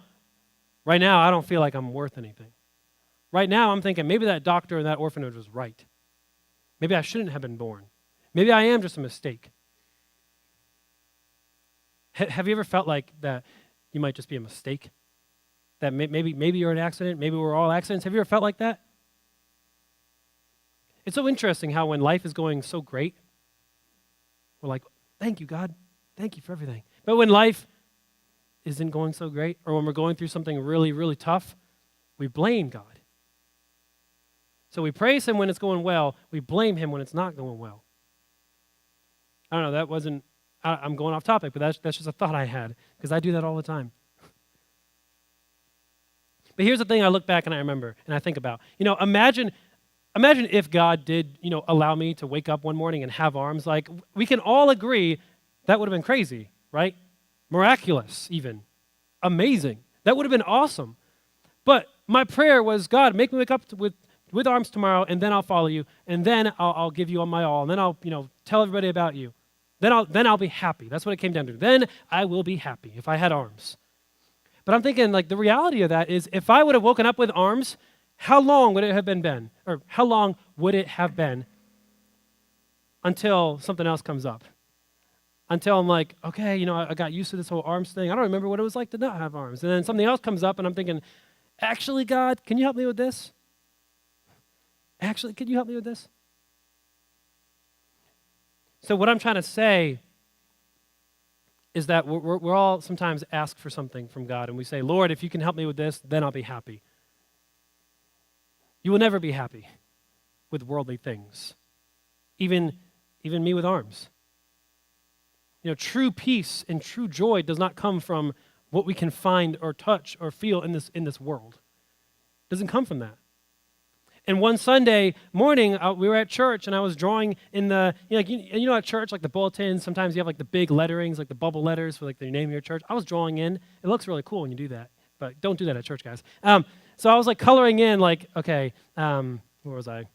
I don't feel like I'm worth anything. Right now, I'm thinking maybe that doctor in that orphanage was right. Maybe I shouldn't have been born. Maybe I am just a mistake. Have you ever felt like that you might just be a mistake? That maybe you're an accident, maybe we're all accidents. Have you ever felt like that? It's so interesting how when life is going so great, we're like, thank you, God. Thank you for everything. But when life isn't going so great, or when we're going through something really, really tough, we blame God. So we praise him when it's going well. We blame him when it's not going well. I don't know, I'm going off topic, but that's just a thought I had, because I do that all the time. But here's the thing I look back and I remember, and I think about. Imagine if God did, allow me to wake up one morning and have arms. Like, we can all agree that would have been crazy, right? Miraculous, even. Amazing. That would have been awesome. But my prayer was, God, make me wake up with arms tomorrow, and then I'll follow you, and then I'll give you my all, and then I'll, tell everybody about you. Then I'll be happy. That's what it came down to. Then I will be happy if I had arms. But I'm thinking, like, the reality of that is, if I would have woken up with arms, how long would it have been? Or how long would it have been until something else comes up? Until I'm like, okay, I got used to this whole arms thing. I don't remember what it was like to not have arms. And then something else comes up, and I'm thinking, actually, God, can you help me with this? Actually, can you help me with this? So what I'm trying to say is that we're all sometimes asked for something from God, and we say, Lord, if you can help me with this, then I'll be happy. You will never be happy with worldly things, even me with arms. True peace and true joy does not come from what we can find or touch or feel in this world. It doesn't come from that. And one Sunday morning, we were at church, and I was drawing in the, at church, like the bulletins, sometimes you have like the big letterings, like the bubble letters for like the name of your church. I was drawing in. It looks really cool when you do that, but don't do that at church, guys. So I was like coloring in, like, okay, where was I?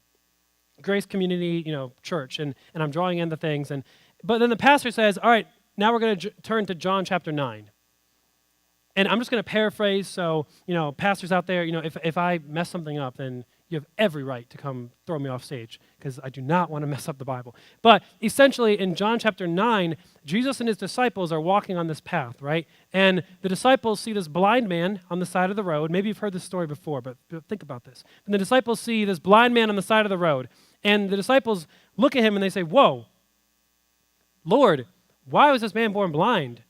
Grace Community, church, and I'm drawing in the things. But then the pastor says, all right, now we're going to turn to John chapter 9. And I'm just going to paraphrase, so, pastors out there, if I mess something up, then you have every right to come throw me off stage, because I do not want to mess up the Bible. But essentially, in John chapter 9, Jesus and his disciples are walking on this path, right? And the disciples see this blind man on the side of the road. Maybe you've heard this story before, but think about this. And the disciples see this blind man on the side of the road, and the disciples look at him and they say, whoa, Lord, why was this man born blind?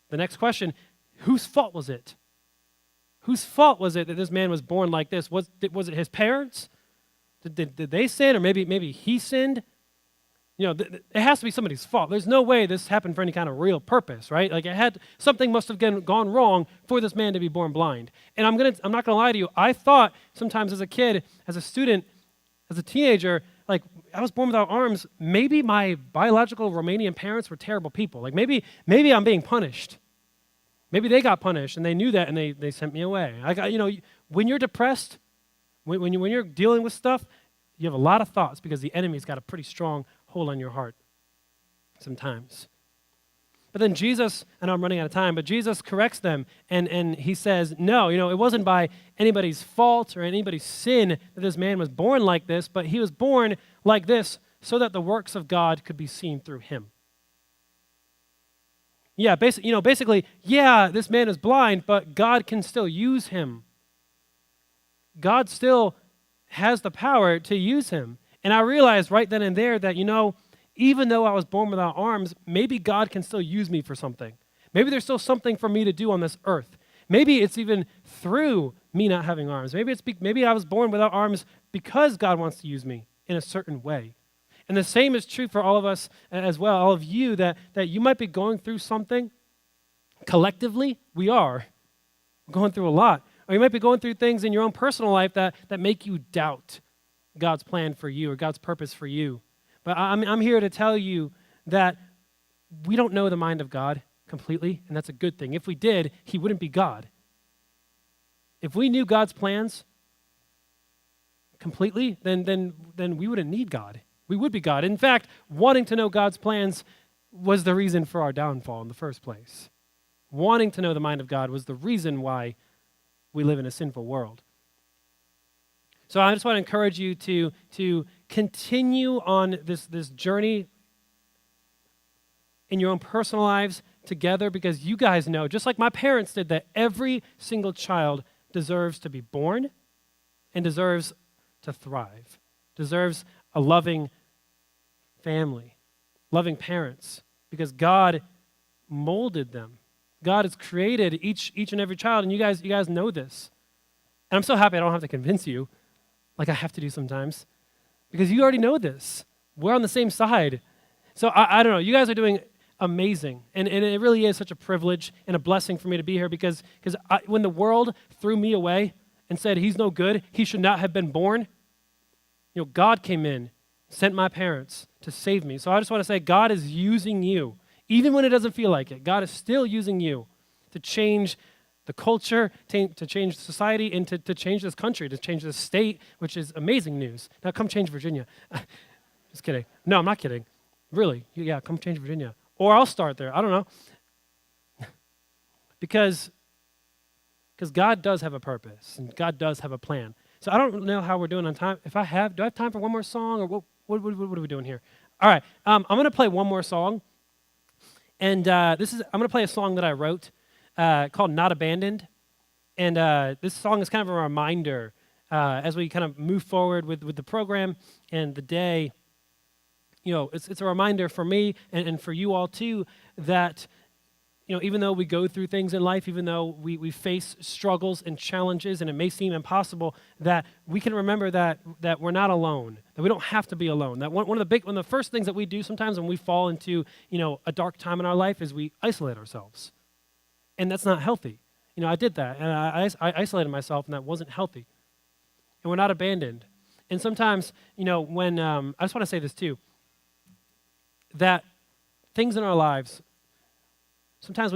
The next question, whose fault was it? Whose fault was it that this man was born like this? Was it his parents? Did they sin, or maybe he sinned? It has to be somebody's fault. There's no way this happened for any kind of real purpose, right? Like, something must have gone wrong for this man to be born blind. And I'm not gonna lie to you. I thought sometimes as a kid, as a student, as a teenager, like, I was born without arms. Maybe my biological Romanian parents were terrible people. Like, maybe I'm being punished. Maybe they got punished, and they knew that, and they sent me away. When you're depressed, when you're dealing with stuff, you have a lot of thoughts, because the enemy's got a pretty strong hold on your heart sometimes. But then Jesus, I know I'm running out of time, but Jesus corrects them, and he says, no, it wasn't by anybody's fault or anybody's sin that this man was born like this, but he was born like this so that the works of God could be seen through him. Yeah, basically, this man is blind, but God can still use him. God still has the power to use him. And I realized right then and there that, even though I was born without arms, maybe God can still use me for something. Maybe there's still something for me to do on this earth. Maybe it's even through me not having arms. Maybe I was born without arms because God wants to use me in a certain way. And the same is true for all of us as well, all of you, that you might be going through something. Collectively, we are. going through a lot. Or you might be going through things in your own personal life that make you doubt God's plan for you or God's purpose for you. But I'm here to tell you that we don't know the mind of God completely, and that's a good thing. If we did, he wouldn't be God. If we knew God's plans completely, then we wouldn't need God. We would be God. In fact, wanting to know God's plans was the reason for our downfall in the first place. Wanting to know the mind of God was the reason why we live in a sinful world. So I just want to encourage you to continue on this journey in your own personal lives together, because you guys know, just like my parents did, that every single child deserves to be born and deserves to thrive, deserves a loving family, loving parents, because God molded them. God has created each and every child, and you guys know this. And I'm so happy I don't have to convince you like I have to do sometimes, because you already know this. We're on the same side. So I don't know. You guys are doing amazing. And it really is such a privilege and a blessing for me to be here, because when the world threw me away and said he's no good, he should not have been born, God came in, sent my parents to save me. So I just want to say God is using you. Even when it doesn't feel like it, God is still using you to change the culture, to change society, and to change this country, to change this state, which is amazing news. Now come change Virginia. Just kidding. No, I'm not kidding. Really, yeah, come change Virginia. Or I'll start there. I don't know. Because God does have a purpose, and God does have a plan. So I don't know how we're doing on time. Do I have time for one more song, or what are we doing here? All right, I'm going to play one more song. And I'm going to play a song that I wrote called Not Abandoned. And this song is kind of a reminder as we kind of move forward with the program and the day. It's a reminder for me and for you all too that, even though we go through things in life, even though we face struggles and challenges and it may seem impossible, that we can remember that we're not alone, that we don't have to be alone. That one of the first things that we do sometimes when we fall into, a dark time in our life is we isolate ourselves. And that's not healthy. I did that, and I isolated myself, and that wasn't healthy. And we're not abandoned. And sometimes, when, I just want to say this too, that things in our lives, sometimes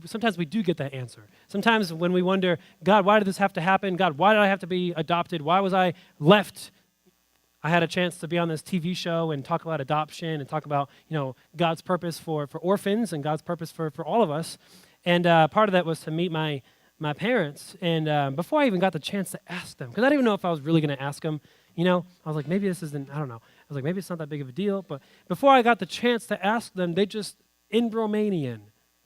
sometimes we do get that answer. Sometimes when we wonder, God, why did this have to happen? God, why did I have to be adopted? Why was I left? I had a chance to be on this TV show and talk about adoption and talk about, God's purpose for orphans and God's purpose for all of us. And part of that was to meet my parents. And before I even got the chance to ask them, because I didn't even know if I was really going to ask them, I was like, maybe this isn't, I don't know. I was like, maybe it's not that big of a deal. But before I got the chance to ask them, they just, in Romanian,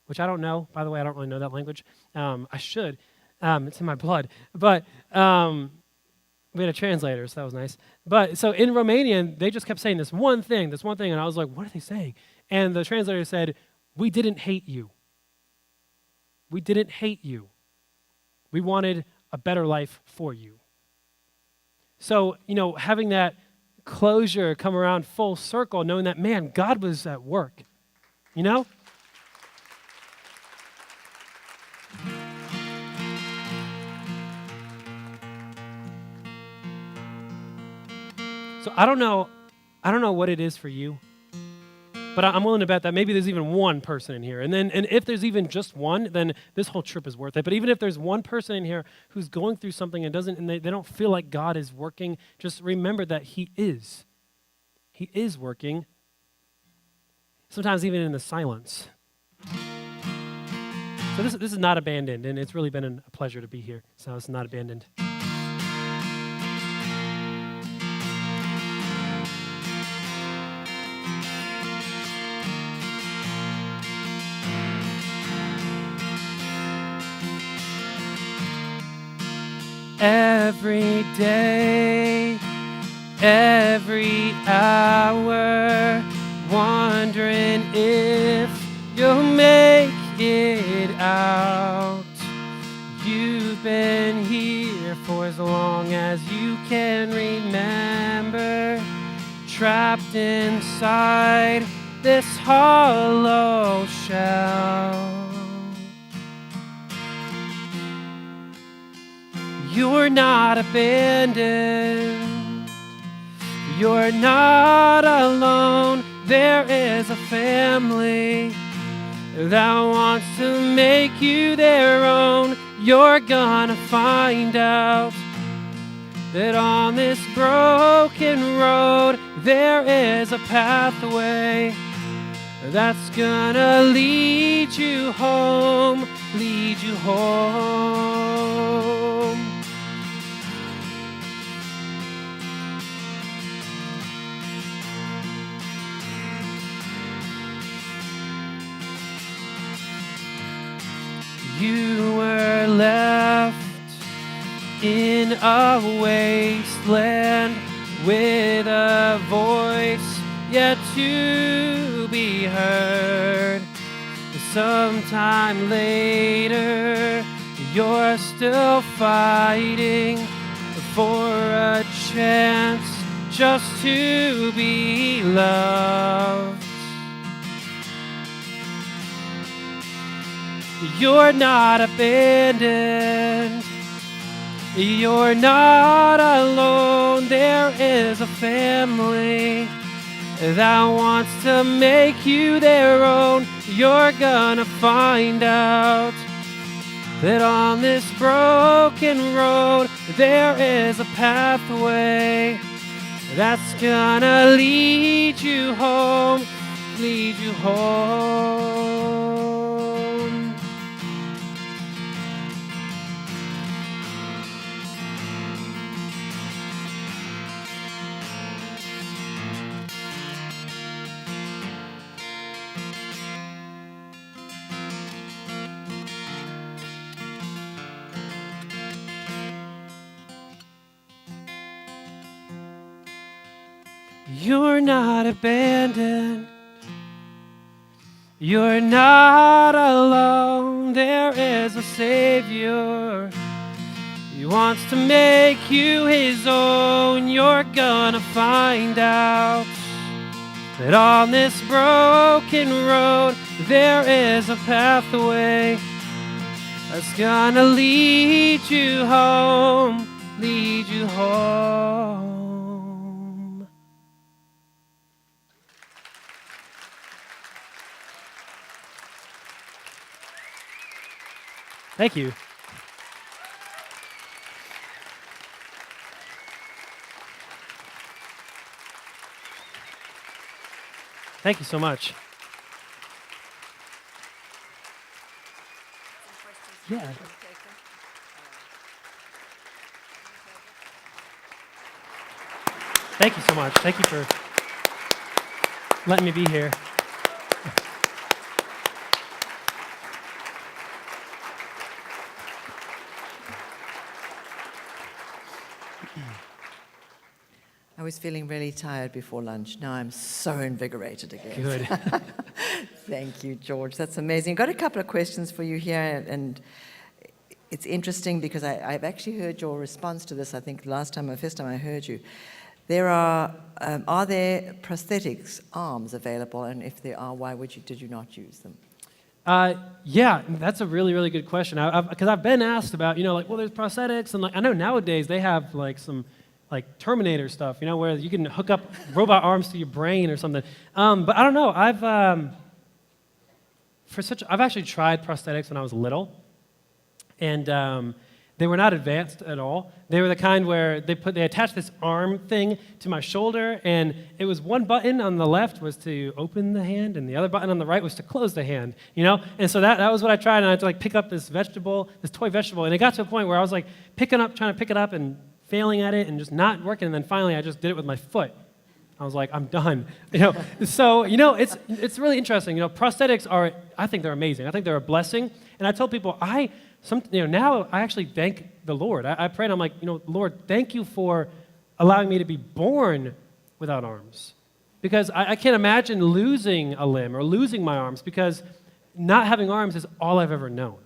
which I don't know. By the way, I don't really know that language. I should. It's in my blood. But we had a translator, so that was nice. But so in Romanian, they just kept saying this one thing, and I was like, what are they saying? And the translator said, we didn't hate you. We didn't hate you. We wanted a better life for you. So, having that closure come around full circle, knowing that, man, God was at work, So I don't know what it is for you, but I'm willing to bet that maybe there's even one person in here. And if there's even just one, then this whole trip is worth it. But even if there's one person in here who's going through something and they don't feel like God is working, just remember that He is. He is working, sometimes even in the silence. So this is not abandoned, and it's really been a pleasure to be here. So it's not abandoned. Every day, every hour, wondering if you'll make it out. You've been here for as long as you can remember, trapped inside this hollow shell. You're not abandoned. You're not alone. There is a family that wants to make you their own. You're gonna find out that on this broken road there is a pathway that's gonna lead you home, lead you home. You were left in a wasteland with a voice yet to be heard. Sometime later, you're still fighting for a chance just to be loved. You're not abandoned. You're not alone. There is a family that wants to make you their own. You're gonna find out that on this broken road there is a pathway that's gonna lead you home, lead you home. You're not abandoned. You're not alone. There is a Savior. He wants to make you his own. You're gonna find out that on this broken road there is a pathway that's gonna lead you home, lead you home. Thank you. Thank you so much. Yeah. Thank you so much. Thank you for letting me be here. I was feeling really tired before lunch. Now I'm so invigorated again. Good. Thank you, George. That's amazing. Got a couple of questions for you here, and it's interesting because I've actually heard your response to this. I think first time I heard you. There are there prosthetics arms available? And if there are, why did you not use them? Yeah, that's a really, really good question. Because I've been asked about, well, there's prosthetics, and I know nowadays they have some Terminator stuff, where you can hook up robot arms to your brain or something. But I don't know. I've actually tried prosthetics when I was little, and they were not advanced at all. They were the kind where they attached this arm thing to my shoulder, and it was one button on the left was to open the hand, and the other button on the right was to close the hand, And so that was what I tried, and I had to pick up this toy vegetable, and it got to a point where I was trying to pick it up and failing at it and just not working, and then finally I just did it with my foot. I was like, I'm done. So it's really interesting. Prosthetics I think they're amazing. I think they're a blessing, and I tell people now I actually thank the Lord. I pray and I'm like, Lord, thank you for allowing me to be born without arms, because I can't imagine losing a limb or losing my arms, because not having arms is all I've ever known.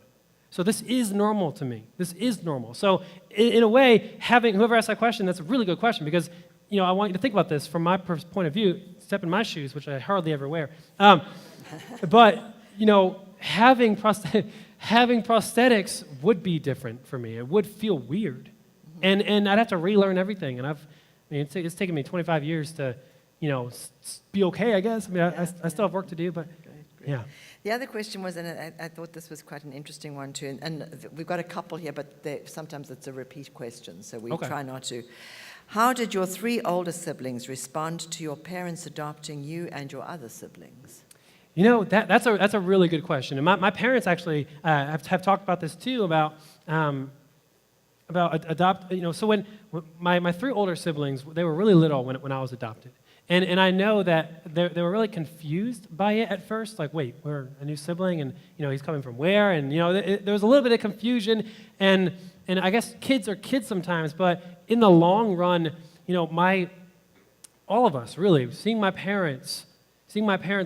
So this is normal to me. This is normal. So in a way, whoever asked that question, that's a really good question, because I want you to think about this from my point of view. Step in my shoes, which I hardly ever wear. But having prosthetics would be different for me. It would feel weird. And I'd have to relearn everything. And I mean, it's taken me 25 years to, be okay, I guess. I mean, I still have work to do, but Great. yeah. The other question was, and I thought this was quite an interesting one too, and we've got a couple here, but sometimes it's a repeat question, so we try not to. How did your 3 older siblings respond to your parents adopting you and your other siblings? That's a really good question. And my parents actually have talked about this too, about adopt. So when my 3 older siblings, they were really little when I was adopted. And I know that they were really confused by it at first, like, wait, we're a new sibling, and he's coming from where? And there was a little bit of confusion, and I guess kids are kids sometimes, but in the long run, all of us really seeing my parents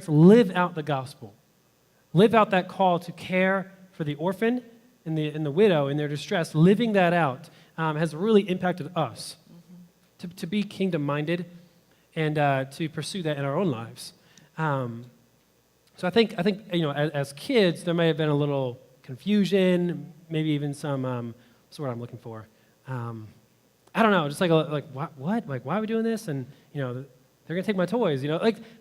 live out the gospel, live out that call to care for the orphan and the widow in their distress, living that out has really impacted us to be kingdom-minded and to pursue that in our own lives. So I think as kids, there may have been a little confusion, maybe even some, what's the word I'm looking for? I don't know, just like what? Like, why are we doing this? And, they're going to take my toys,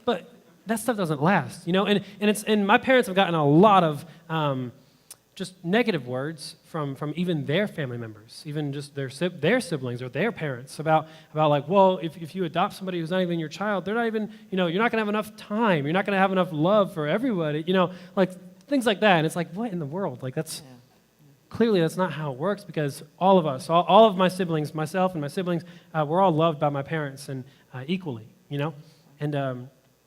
but that stuff doesn't last, and my parents have gotten a lot of just negative words from even their family members, even just their siblings or their parents about like, well, if you adopt somebody who's not even your child, they're not even, you're not going to have enough time, you're not going to have enough love for everybody, like things like that. And it's like, what in the world? Like clearly that's not how it works, because all of us, all of my siblings, myself and my siblings, we're all loved by my parents and equally, and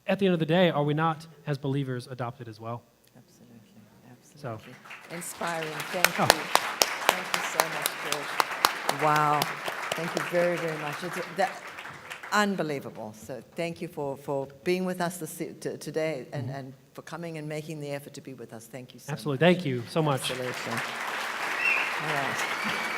at the end of the day, are we not, as believers, adopted as well? Absolutely. Inspiring. Thank you. Thank you so much, George. Wow. Thank you very, very much. It's unbelievable. So thank you for being with us today and for coming and making the effort to be with us. Thank you so much. Absolutely. Thank you so much. Absolutely. All right.